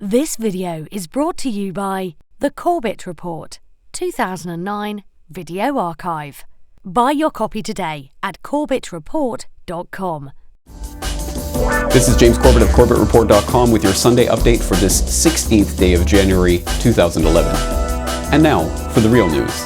This video is brought to you by the Corbett Report, 2009 Video Archive. Buy your copy today at corbettreport.com. This is James Corbett of CorbettReport.com with your Sunday update for this 16th day of January 2011. And now for the real news.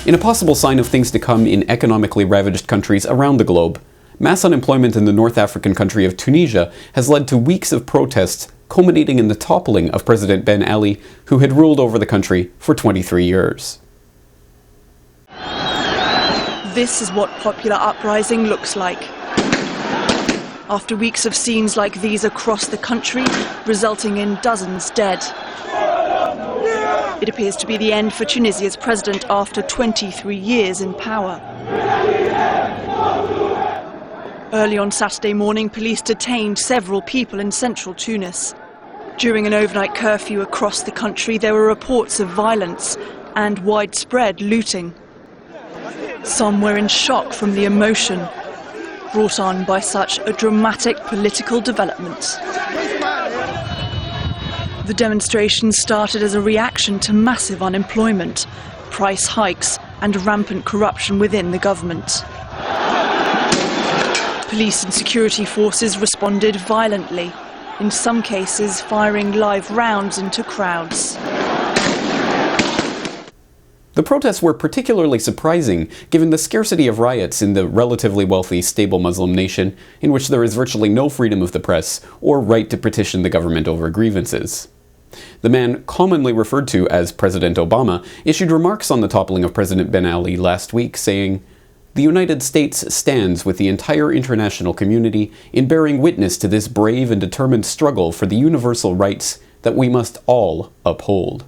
In a possible sign of things to come in economically ravaged countries around the globe, mass unemployment in the North African country of Tunisia has led to weeks of protests culminating in the toppling of President Ben Ali, who had ruled over the country for 23 years. This is what popular uprising looks like. After weeks of scenes like these across the country, resulting in dozens dead. It appears to be the end for Tunisia's president after 23 years in power. Early on Saturday morning, police detained several people in central Tunis. During an overnight curfew across the country, there were reports of violence and widespread looting. Some were in shock from the emotion brought on by such a dramatic political development. The demonstrations started as a reaction to massive unemployment, price hikes and rampant corruption within the government. Police and security forces responded violently, in some cases firing live rounds into crowds. The protests were particularly surprising given the scarcity of riots in the relatively wealthy, stable Muslim nation in which there is virtually no freedom of the press or right to petition the government over grievances. The man commonly referred to as President Obama issued remarks on the toppling of President Ben Ali last week, saying, "The United States stands with the entire international community in bearing witness to this brave and determined struggle for the universal rights that we must all uphold."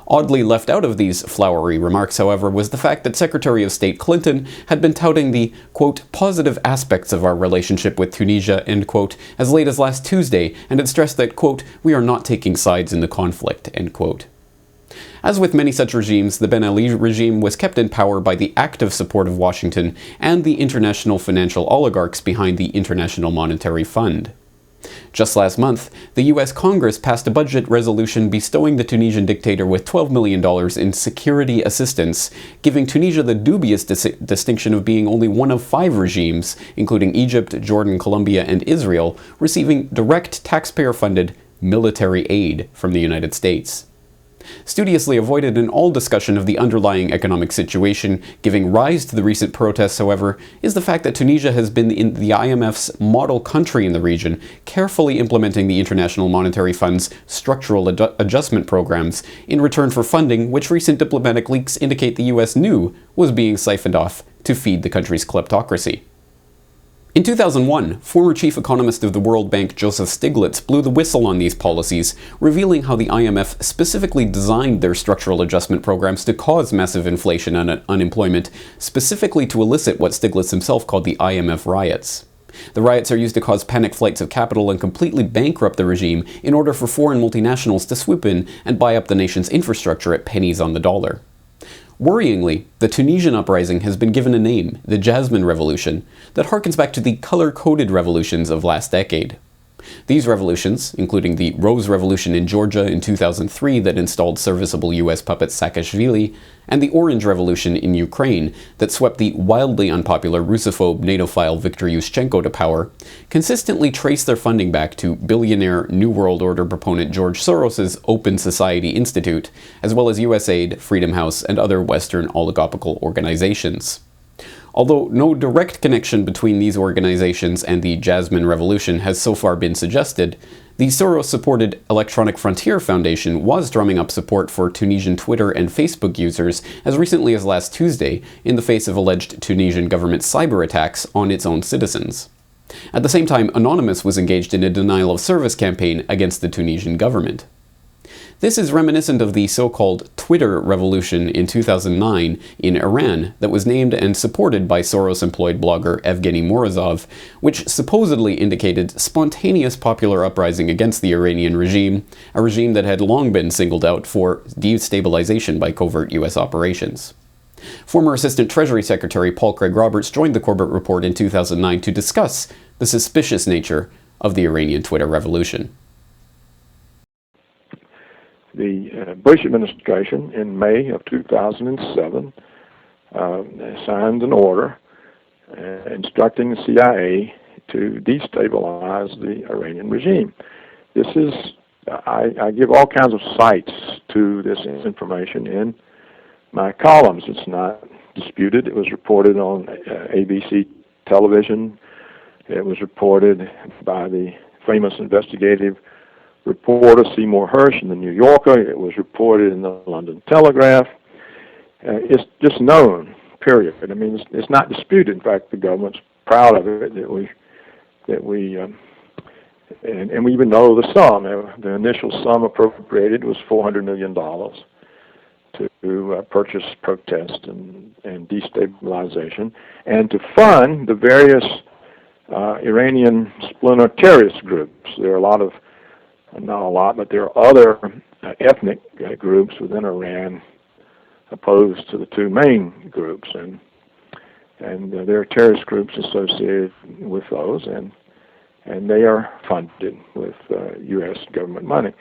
Oddly left out of these flowery remarks, however, was the fact that Secretary of State Clinton had been touting the, quote, positive aspects of our relationship with Tunisia, end quote, as late as last Tuesday, and had stressed that, quote, we are not taking sides in the conflict, end quote. As with many such regimes, the Ben Ali regime was kept in power by the active support of Washington and the international financial oligarchs behind the International Monetary Fund. Just last month, the US Congress passed a budget resolution bestowing the Tunisian dictator with $12 million in security assistance, giving Tunisia the dubious distinction of being only one of 5 regimes, including Egypt, Jordan, Colombia, and Israel, receiving direct taxpayer-funded military aid from the United States. Studiously avoided in all discussion of the underlying economic situation giving rise to the recent protests, however, is the fact that Tunisia has been in the IMF's model country in the region, carefully implementing the International Monetary Fund's structural adjustment programs in return for funding which recent diplomatic leaks indicate the US knew was being siphoned off to feed the country's kleptocracy. In 2001, former chief economist of the World Bank Joseph Stiglitz blew the whistle on these policies, revealing how the IMF specifically designed their structural adjustment programs to cause massive inflation and unemployment, specifically to elicit what Stiglitz himself called the IMF riots. The riots are used to cause panic flights of capital and completely bankrupt the regime in order for foreign multinationals to swoop in and buy up the nation's infrastructure at pennies on the dollar. Worryingly, the Tunisian uprising has been given a name, the Jasmine Revolution, that harkens back to the color-coded revolutions of last decade. These revolutions, including the Rose Revolution in Georgia in 2003 that installed serviceable US puppet Saakashvili, and the Orange Revolution in Ukraine that swept the wildly unpopular Russophobe NATO-phile Viktor Yushchenko to power, consistently trace their funding back to billionaire New World Order proponent George Soros' Open Society Institute, as well as USAID, Freedom House, and other Western oligopolical organizations. Although no direct connection between these organizations and the Jasmine Revolution has so far been suggested, the Soros-supported Electronic Frontier Foundation was drumming up support for Tunisian Twitter and Facebook users as recently as last Tuesday in the face of alleged Tunisian government cyber attacks on its own citizens. At the same time, Anonymous was engaged in a denial-of-service campaign against the Tunisian government. This is reminiscent of the so-called Twitter revolution in 2009 in Iran that was named and supported by Soros-employed blogger Evgeny Morozov, which supposedly indicated spontaneous popular uprising against the Iranian regime, a regime that had long been singled out for destabilization by covert US operations. Former Assistant Treasury Secretary Paul Craig Roberts joined the Corbett Report in 2009 to discuss the suspicious nature of the Iranian Twitter revolution. The Bush administration in May of 2007 signed an order instructing the CIA to destabilize the Iranian regime. This is, I give all kinds of cites to this information in my columns. It's not disputed. It was reported on ABC television. It was reported by the famous investigative reporter Seymour Hersh in the New Yorker. It was reported in the London Telegraph. It's just known, period. I mean, it's not disputed. In fact, the government's proud of it that we and we even know the sum. The initial sum appropriated was $400 million to purchase protest and destabilization, and to fund the various Iranian splinter terrorist groups. There are a lot of, not a lot, but there are other ethnic groups within Iran opposed to the two main groups, and there are terrorist groups associated with those, and they are funded with U.S. government money,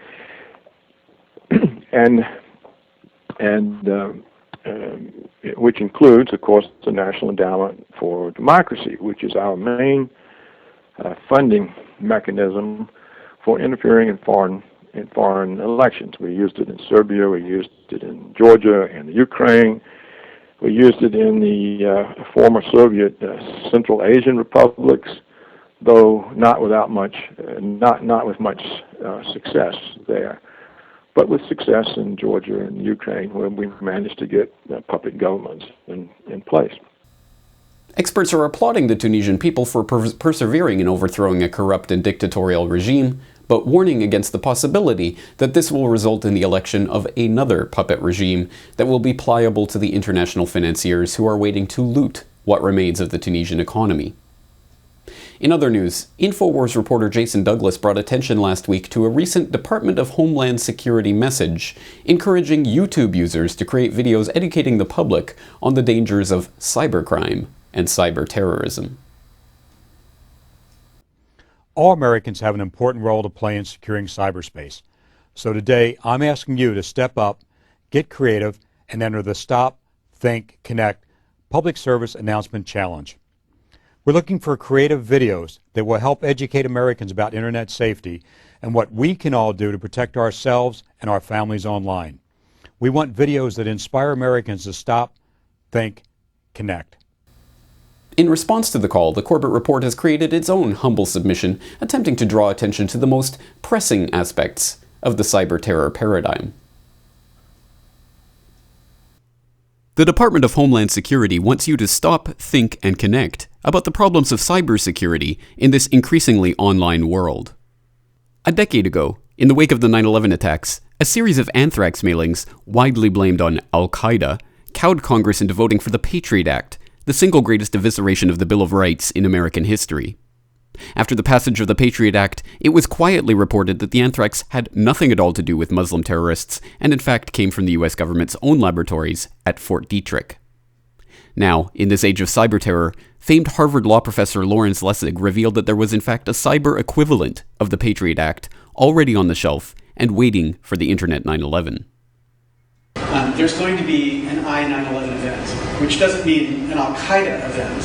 and which includes, of course, the National Endowment for Democracy, which is our main funding mechanism for interfering in foreign elections. We used it in Serbia, we used it in Georgia and Ukraine, we used it in the former Soviet Central Asian republics, though not without much, not with much success there, but with success in Georgia and Ukraine, where we managed to get puppet governments in place. Experts are applauding the Tunisian people for persevering in overthrowing a corrupt and dictatorial regime, but warning against the possibility that this will result in the election of another puppet regime that will be pliable to the international financiers who are waiting to loot what remains of the Tunisian economy. In other news, InfoWars reporter Jason Douglas brought attention last week to a recent Department of Homeland Security message encouraging YouTube users to create videos educating the public on the dangers of cybercrime and cyber terrorism. All Americans have an important role to play in securing cyberspace. So today, I'm asking you to step up, get creative, and enter the Stop, Think, Connect Public Service Announcement Challenge. We're looking for creative videos that will help educate Americans about internet safety and what we can all do to protect ourselves and our families online. We want videos that inspire Americans to stop, think, connect. In response to the call, the Corbett Report has created its own humble submission, attempting to draw attention to the most pressing aspects of the cyber terror paradigm. The Department of Homeland Security wants you to stop, think, and connect about the problems of cybersecurity in this increasingly online world. A decade ago, in the wake of the 9/11 attacks, a series of anthrax mailings, widely blamed on Al-Qaeda, cowed Congress into voting for the Patriot Act, the single greatest evisceration of the Bill of Rights in American history. After the passage of the Patriot Act, it was quietly reported that the anthrax had nothing at all to do with Muslim terrorists, and in fact came from the US government's own laboratories at Fort Detrick. Now, in this age of cyber terror, famed Harvard law professor Lawrence Lessig revealed that there was in fact a cyber equivalent of the Patriot Act already on the shelf and waiting for the Internet 9/11. There's going to be an I-9/11 event, which doesn't mean an Al-Qaeda event.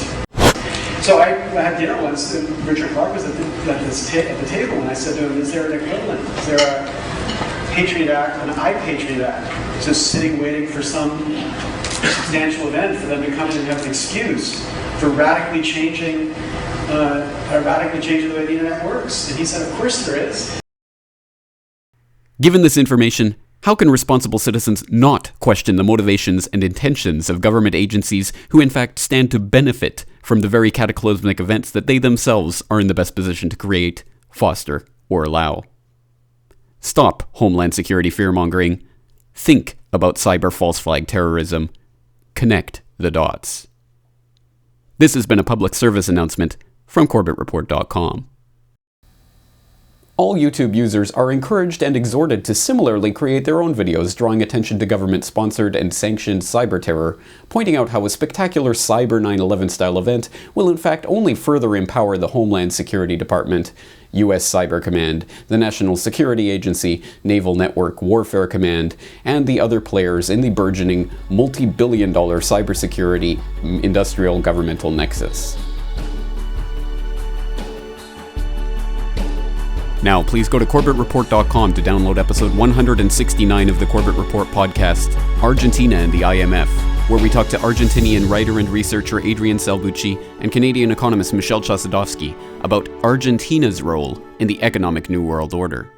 So I had dinner once, and Richard Clark was at the table, and I said to him, is there an equivalent? Is there a Patriot Act, an I-Patriot Act, just sitting waiting for some substantial event for them to come in and have an excuse for radically changing the way the internet works? And he said, of course there is. Given this information, how can responsible citizens not question the motivations and intentions of government agencies who in fact stand to benefit from the very cataclysmic events that they themselves are in the best position to create, foster, or allow? Stop Homeland Security fearmongering. Think about cyber false flag terrorism. Connect the dots. This has been a public service announcement from CorbettReport.com. All YouTube users are encouraged and exhorted to similarly create their own videos drawing attention to government-sponsored and sanctioned cyber terror, pointing out how a spectacular cyber 9/11 style event will in fact only further empower the Homeland Security Department US Cyber Command, the National Security Agency, Naval Network Warfare Command, and the other players in the burgeoning multi-billion-dollar cybersecurity industrial governmental nexus. Now, please go to CorbettReport.com to download episode 169 of the Corbett Report podcast, Argentina and the IMF, where we talk to Argentinian writer and researcher Adrian Salvucci and Canadian economist Michel Chossudovsky about Argentina's role in the economic New World Order.